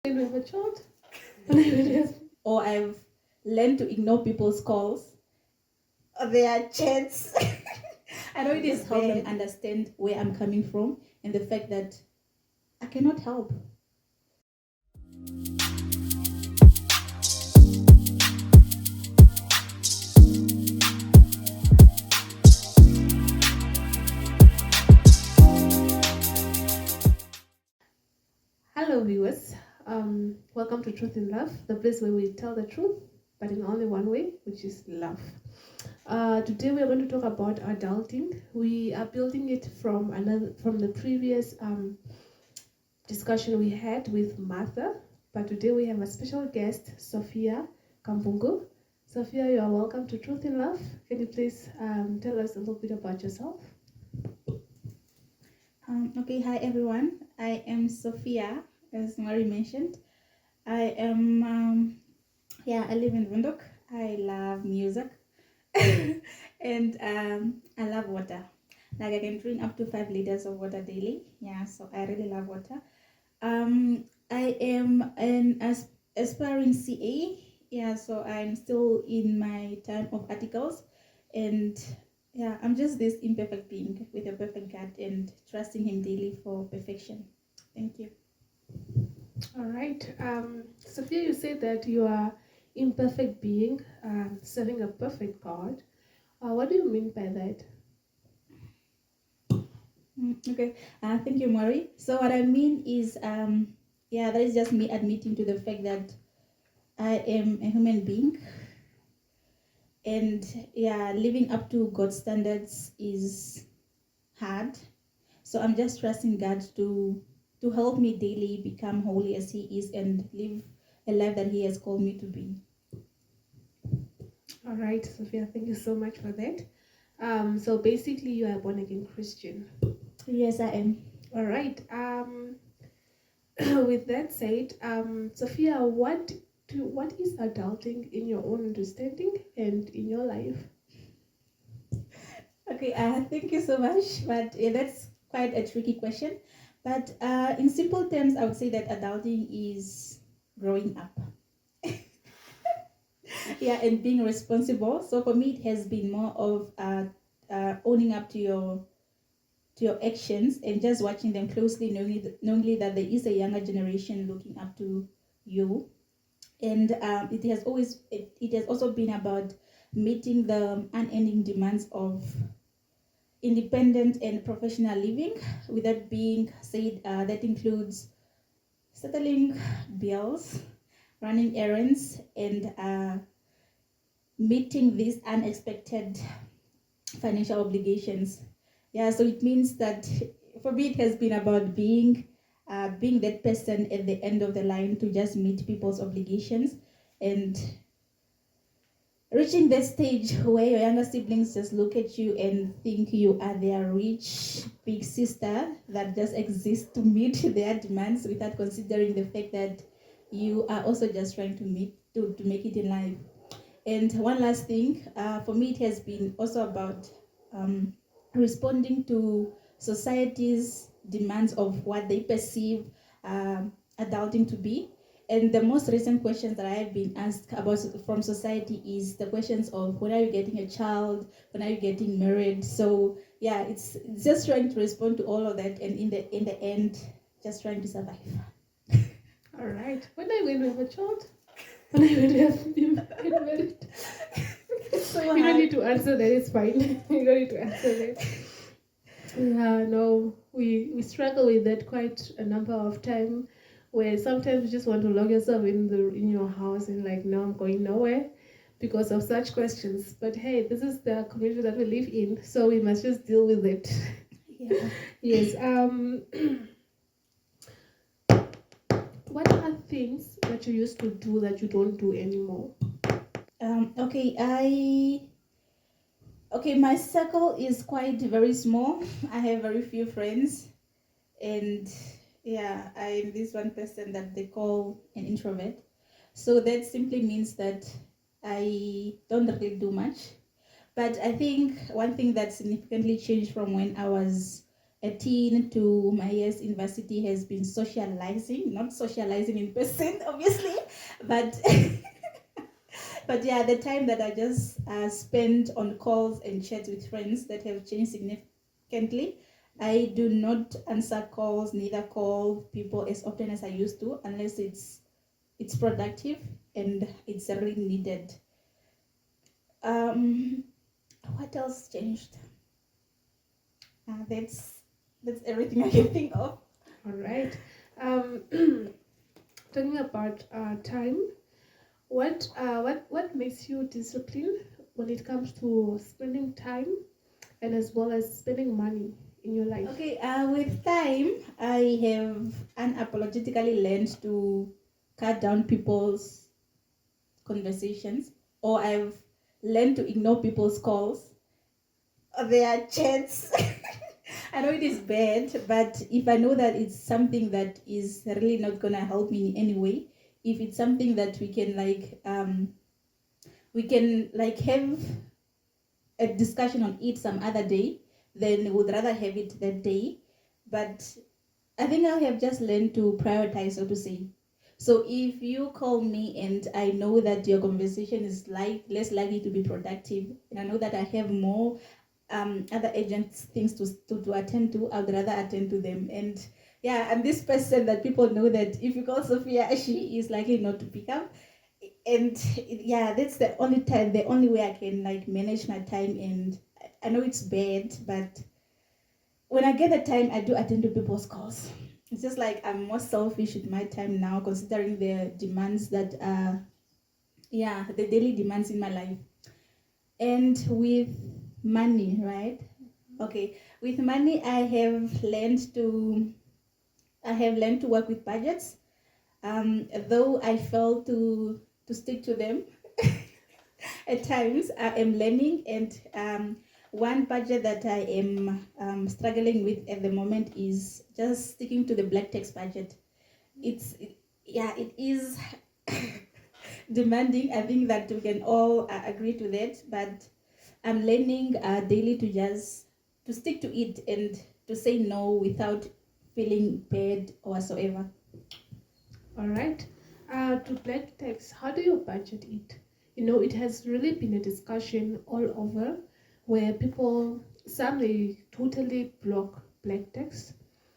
When we have a child, or I've learned to ignore people's calls or their chats. I know it is help them understand where I'm coming from and the fact that I cannot help. Hello, viewers. Welcome to Truth in Love, the place where we tell the truth, but in only one way, which is love. Today we are going to talk about adulting. We are building it from the previous discussion we had with Martha, but today we have a special guest, Sophia Kambungu. Sophia, you are welcome to Truth in Love. Can you please tell us a little bit about yourself? Okay, hi everyone. I am Sophia, as Mary mentioned. I am, I live in Windhoek. I love music and I love water. Like I can drink up to 5 liters of water daily. Yeah, so I really love water. I am an aspiring CA. Yeah, so I'm still in my time of articles, and yeah, I'm just this imperfect being with a perfect God and trusting Him daily for perfection. Thank you. All right. Sophia, you said that you are imperfect being serving a perfect God. What do you mean by that? Okay. Thank you, Maury. So what I mean is, that is just me admitting to the fact that I am a human being, and living up to God's standards is hard. So I'm just trusting God to help me daily become holy as He is and live a life that He has called me to be. All right, Sophia, thank you so much for that. So basically, you are a born again Christian. Yes, I am. All right. With that said, Sophia, what is adulting in your own understanding and in your life? Okay, thank you so much. But that's quite a tricky question. But in simple terms, I would say that adulting is growing up. And being responsible. So for me, it has been more of owning up to your actions and just watching them closely, knowing that there is a younger generation looking up to you. And it has also been about meeting the unending demands of independent and professional living. With that being said, that includes settling bills, running errands, and meeting these unexpected financial obligations. So it means that for me it has been about being that person at the end of the line to just meet people's obligations and reaching that stage where your younger siblings just look at you and think you are their rich big sister that just exists to meet their demands without considering the fact that you are also just trying to make it in life. And one last thing, for me, it has been also about responding to society's demands of what they perceive adulting to be. And the most recent questions that I have been asked about from society is the questions of when are you getting a child, when are you getting married. So it's just trying to respond to all of that, and in the end, just trying to survive. All right. When are you going to have a child? When are you going to have been married? So you don't need to answer that. It's fine. You don't need to answer that. Yeah, no, we struggle with that quite a number of times, where sometimes you just want to lock yourself in your house and like, no, I'm going nowhere because of such questions. But hey, this is the community that we live in, so we must just deal with it. Yeah. Yes. What are things that you used to do that you don't do anymore? My circle is quite very small. I have very few friends, and I'm this one person that they call an introvert. So that simply means that I don't really do much. But I think one thing that significantly changed from when I was a teen to my years university has been socializing, not socializing in person, obviously, but but yeah, the time that I just spend on calls and chats with friends that have changed significantly. I do not answer calls, neither call people as often as I used to, unless it's productive and it's really needed. What else changed? That's everything I can think of. All right. Um, talking about time, what makes you disciplined when it comes to spending time and as well as spending money in your life? Okay, with time, I have unapologetically learned to cut down people's conversations, or I've learned to ignore people's calls or their chats. I know it is bad, but if I know that it's something that is really not gonna help me in any way, if it's something that we can like have a discussion on it some other day, then would rather have it that day. But I think I have just learned to prioritize, so to say. So if you call me and I know that your conversation is less likely to be productive, and I know that I have more other agents things to attend to, I would rather attend to them. And yeah, I'm this person that people know that if you call Sophia, she is likely not to pick up. And yeah, that's the only time, the only way I can like manage my time. And I know it's bad, but when I get the time, I do attend to people's calls. It's just like I'm more selfish with my time now, considering the demands that yeah, the daily demands in my life. And with money, right? Okay, with money, I have learned to work with budgets. Though I fail to stick to them at times, I am learning. And one budget that I am struggling with at the moment is just sticking to the black text budget. Yeah, it is demanding. I think that we can all agree to that, but I'm learning daily to just to stick to it and to say no without feeling bad or whatsoever. All right. To black text, how do you budget it? You know, it has really been a discussion all over where people, some they totally block black text,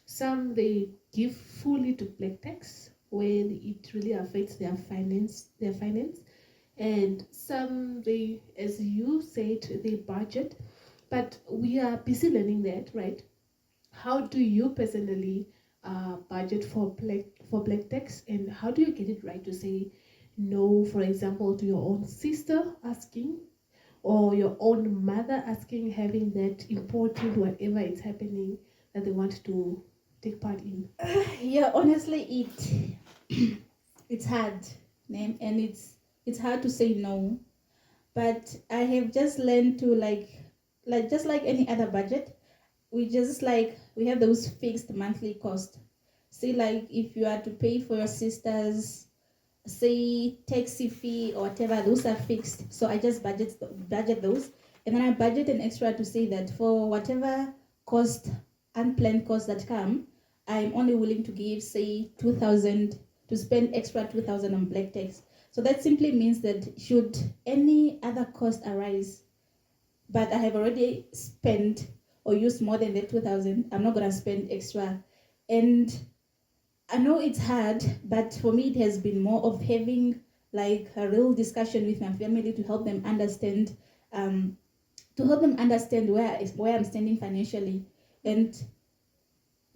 some they give fully to black text when it really affects their finance, and some they, as you said, they budget. But we are busy learning that, right? How do you personally budget for black text, and how do you get it right to say no, for example, to your own sister asking, or your own mother asking, having that important whatever is happening that they want to take part in? Yeah, honestly, it's hard, and it's hard to say no. But I have just learned to like just like any other budget, we have those fixed monthly costs. Say like if you are to pay for your sisters, say taxi fee or whatever, those are fixed. So I just budget those, and then I budget an extra to say that for whatever cost, unplanned costs that come, I'm only willing to give say 2,000, to spend extra 2,000 on black tax. So that simply means that should any other cost arise, but I have already spent or used more than the 2,000, I'm not gonna spend extra. And I know it's hard, but for me, it has been more of having like a real discussion with my family to help them understand, um, where I'm standing financially, and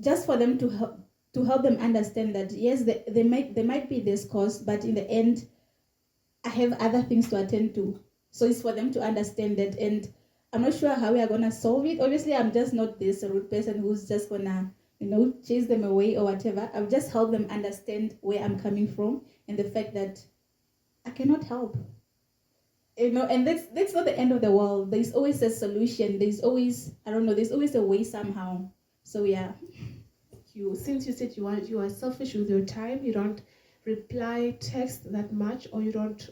just for them to help them understand that yes, they might be this cost, but in the end, I have other things to attend to. So it's for them to understand that, and I'm not sure how we are gonna solve it. Obviously, I'm just not this rude person who's just gonna, chase them away or whatever. I'll just help them understand where I'm coming from and the fact that I cannot help. And that's not the end of the world. There's always a solution. There's always, I don't know, there's always a way somehow. So yeah. Since you said you are selfish with your time, you don't reply text that much, or you don't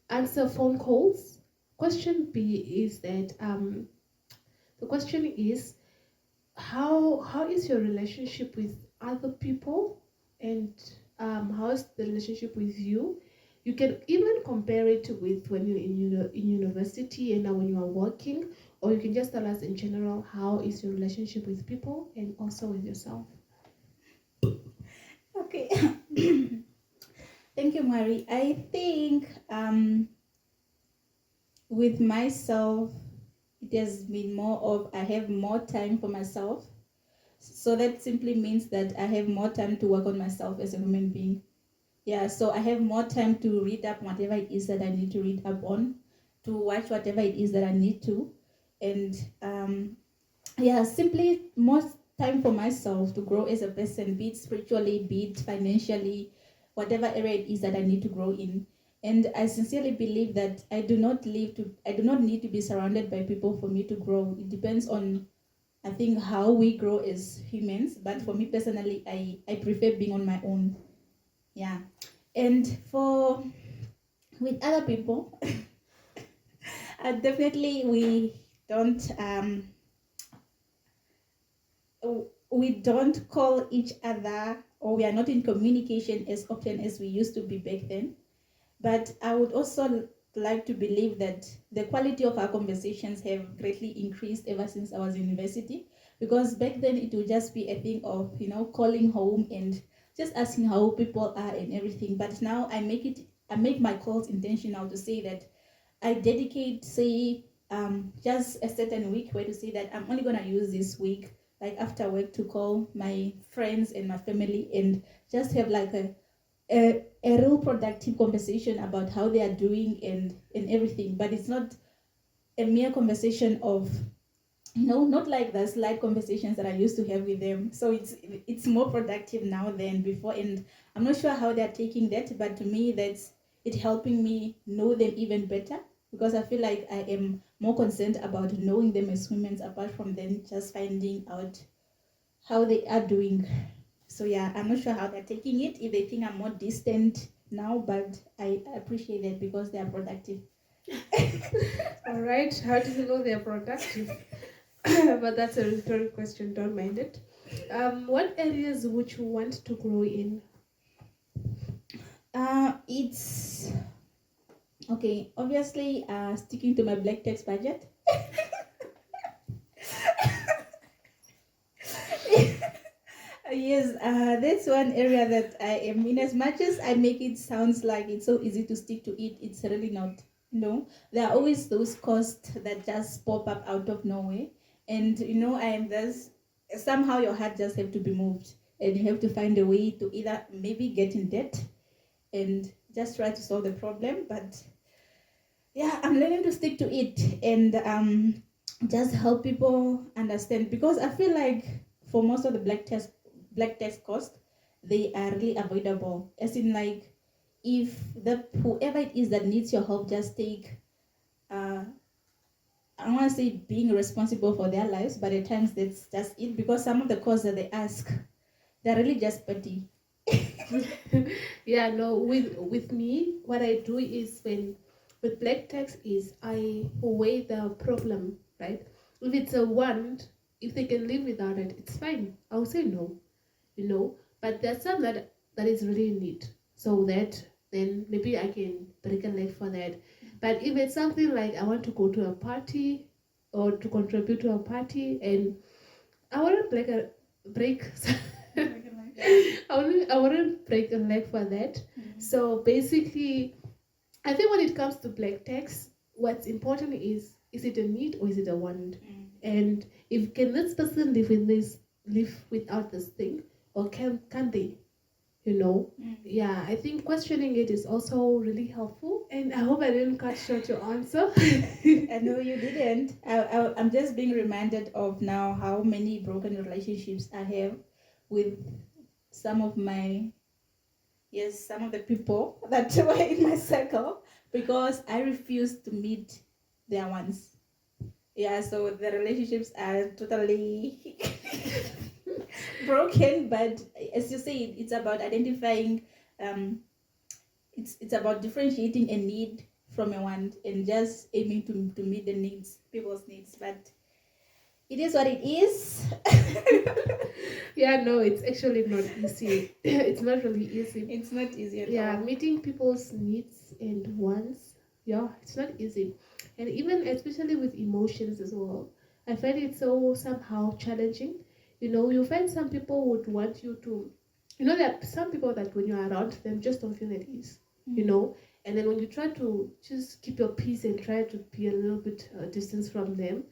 answer phone calls. Question B is that the question is, how is your relationship with other people, and how is the relationship with you? You can even compare it with when you're in university and now when you are working, or you can just tell us in general how is your relationship with people and also with yourself. Okay. Thank you, Mari. I think with myself, it has been more of I have more time for myself. So that simply means that I have more time to work on myself as a human being. Yeah, so I have more time to read up whatever it is that I need to read up on, to watch whatever it is that I need to. And yeah, simply more time for myself to grow as a person, be it spiritually, be it financially, whatever area it is that I need to grow in. And I sincerely believe that I do not need to be surrounded by people for me to grow. It depends on, I think, how we grow as humans. But for me personally, I prefer being on my own. Yeah. And for with other people, definitely we don't call each other, or we are not in communication as often as we used to be back then. But I would also like to believe that the quality of our conversations have greatly increased ever since I was in university. Because back then it would just be a thing of, calling home and just asking how people are and everything. But now I make my calls intentional to say that I dedicate, say, just a certain week where to say that I'm only gonna use this week, like after work, to call my friends and my family and just have like a real productive conversation about how they are doing and everything. But it's not a mere conversation of, not like the slight conversations that I used to have with them. So it's more productive now than before, and I'm not sure how they're taking that, but to me that's it helping me know them even better, because I feel like I am more concerned about knowing them as humans apart from them just finding out how they are doing. So yeah, I'm not sure how they're taking it, if they think I'm more distant now, but I appreciate that because they are productive. All right, how do you know they're productive? But that's a rhetorical question, don't mind it. What areas would you want to grow in? It's okay, obviously sticking to my black text budget. Yes, that's one area that I am in. As much as I make it sounds like it's so easy to stick to it, it's really not. No, there are always those costs that just pop up out of nowhere, and I am just somehow your heart just have to be moved, and you have to find a way to either maybe get in debt and just try to solve the problem. But yeah, I'm learning to stick to it and just help people understand, because I feel like for most of the black test costs, they are really avoidable, as in like if the whoever it is that needs your help just take uh I don't want to say being responsible for their lives, but at times that's just it, because some of the costs that they ask, they're really just petty. Yeah, no, with me, what I do is when with black text is I weigh the problem, right? If it's a want, if they can live without it, it's fine. I'll say no, But there's some that is really in need, so that then maybe I can break a leg for that. But if it's something like I want to go to a party or to contribute to a party, and I want to break. I wouldn't break a leg for that. So basically, I think when it comes to black text, what's important is it a need or is it a want? And if can this person live without this thing, or can they? Yeah, I think questioning it is also really helpful. And I hope I didn't cut short your answer. I know you didn't. I'm just being reminded of now how many broken relationships I have with some of some of the people that were in my circle, because I refused to meet their ones. Yeah, so the relationships are totally broken. But as you say, it's about identifying. It's about differentiating a need from a want and just aiming to meet the needs, people's needs. But it is what it is. Yeah, no, it's actually not easy. It's not really easy. It's not easy at Yeah, all. meeting people's needs and wants. Yeah, it's not easy. And even especially with emotions as well. I find it so somehow challenging. You find some people would want you to, there are some people that when you're around them just don't feel at ease, and then when you try to just keep your peace and try to be a little bit distance from them,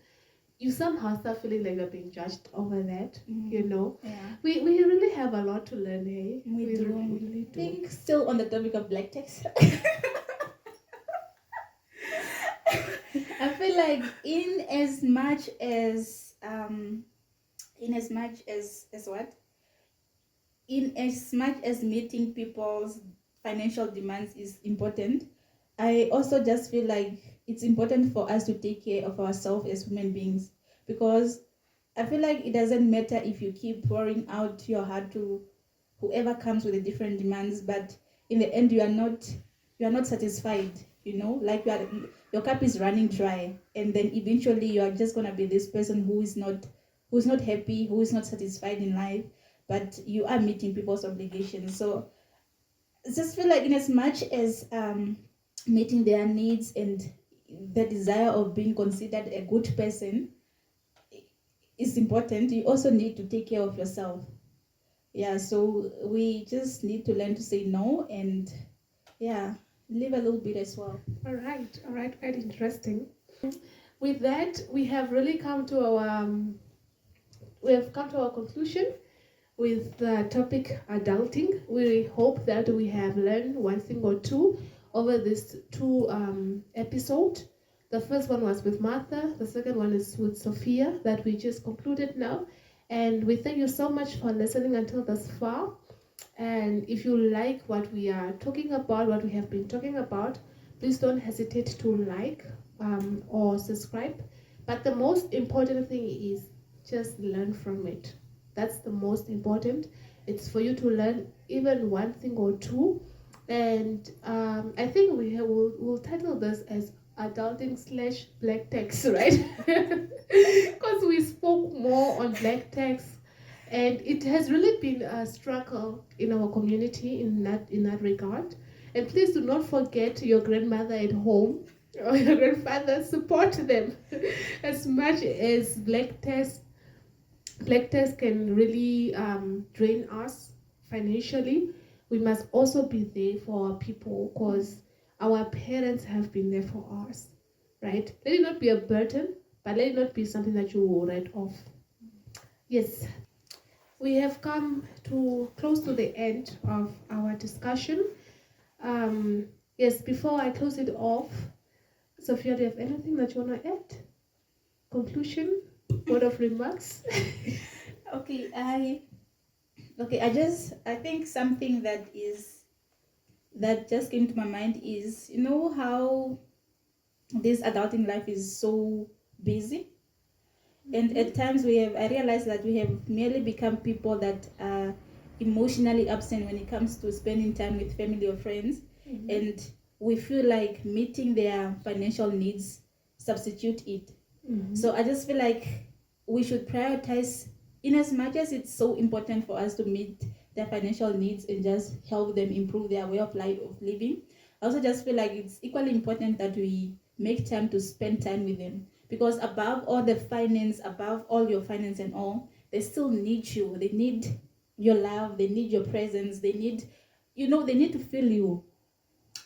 you somehow start feeling like you're being judged over that. Yeah, We really have a lot to learn, hey? we do. We really I do. think still on the topic of black text. I feel like in as much as what? In as much as meeting people's financial demands is important, I also just feel like it's important for us to take care of ourselves as human beings, because I feel like it doesn't matter if you keep pouring out your heart to whoever comes with the different demands, but in the end you are not satisfied. Like your cup is running dry, and then eventually you are just gonna be this person who is not happy, who is not satisfied in life, but you are meeting people's obligations. So I just feel like in as much as meeting their needs and the desire of being considered a good person is important, you also need to take care of yourself. Yeah, so we just need to learn to say no, and yeah, live a little bit as well. All right, quite interesting. With that, we have really come to our conclusion with the topic adulting. We hope that we have learned one thing or two over this two episode. The first one was with Martha, the second one is with Sophia that we just concluded now. And we thank you so much for listening until this far. And if you like what we are talking about, what we have been talking about, please don't hesitate to like or subscribe. But the most important thing is just learn from it. That's the most important. It's for you to learn even one thing or two. And I think we'll title this as adulting / black text, right? Because we spoke more on black text, and it has really been a struggle in our community in that regard. And please do not forget your grandmother at home or your grandfather. Support them as much as black text can really drain us financially. We must also be there for our people, because our parents have been there for us, right? Let it not be a burden, but let it not be something that you will write off. Yes, we have come to close to the end of our discussion. Yes, before I close it off, Sophia, do you have anything that you want to add? Conclusion? Word of remarks? Okay, I think something that just came to my mind is, how this adulting life is so busy. And at times I realize that we have merely become people that are emotionally absent when it comes to spending time with family or friends. And we feel like meeting their financial needs substitute it. So I just feel like we should prioritize, in as much as it's so important for us to meet their financial needs and just help them improve their way of life, of living. I also just feel like it's equally important that we make time to spend time with them, because above all the finance, above all your finance and all, they still need you. They need your love, they need your presence, they need to feel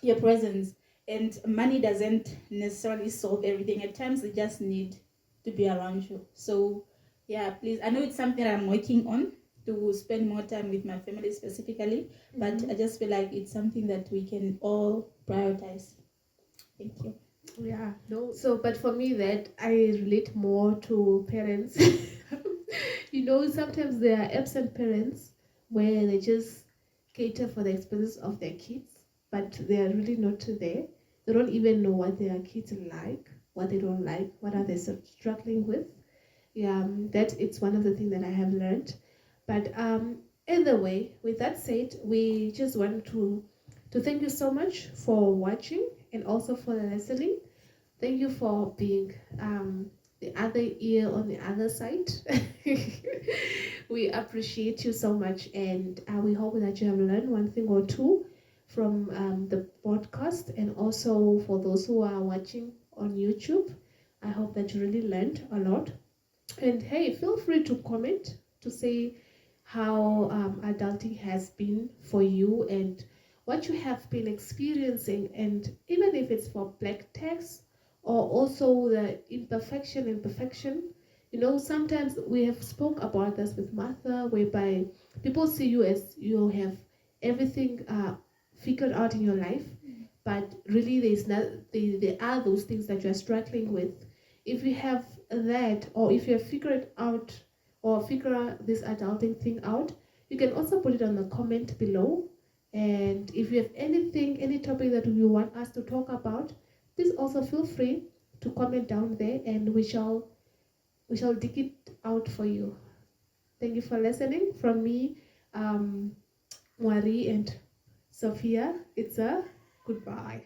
your presence. And money doesn't necessarily solve everything. At times they just need to be around you. So yeah, please, I know it's something I'm working on, to spend more time with my family specifically, but I just feel like it's something that we can all prioritize. Thank you. Yeah, no. So, but for me, that I relate more to parents. Sometimes there are absent parents where they just cater for the expenses of their kids, but they are really not there. They don't even know what their kids like, what they don't like, what are they struggling with. Yeah, that it's one of the things that I have learned. But either way, with that said, we just want to thank you so much for watching and also for listening. Thank you for being the other ear on the other side. We appreciate you so much, and we hope that you have learned one thing or two from the podcast, and also for those who are watching on YouTube, I hope that you really learned a lot. And hey, feel free to comment to say how adulting has been for you and what you have been experiencing, and even if it's for black text or also the imperfection and perfection. You know, sometimes we have spoke about this with Martha, whereby people see you as you have everything figured out in your life, but really there's not. There are those things that you are struggling with. If you have that, or if you have figured out or figure this adulting thing out, you can also put it on the comment below. And if you have anything, any topic that you want us to talk about, please also feel free to comment down there, and we shall dig it out for you. Thank you for listening. From me, Wari and Sophia, it's a goodbye.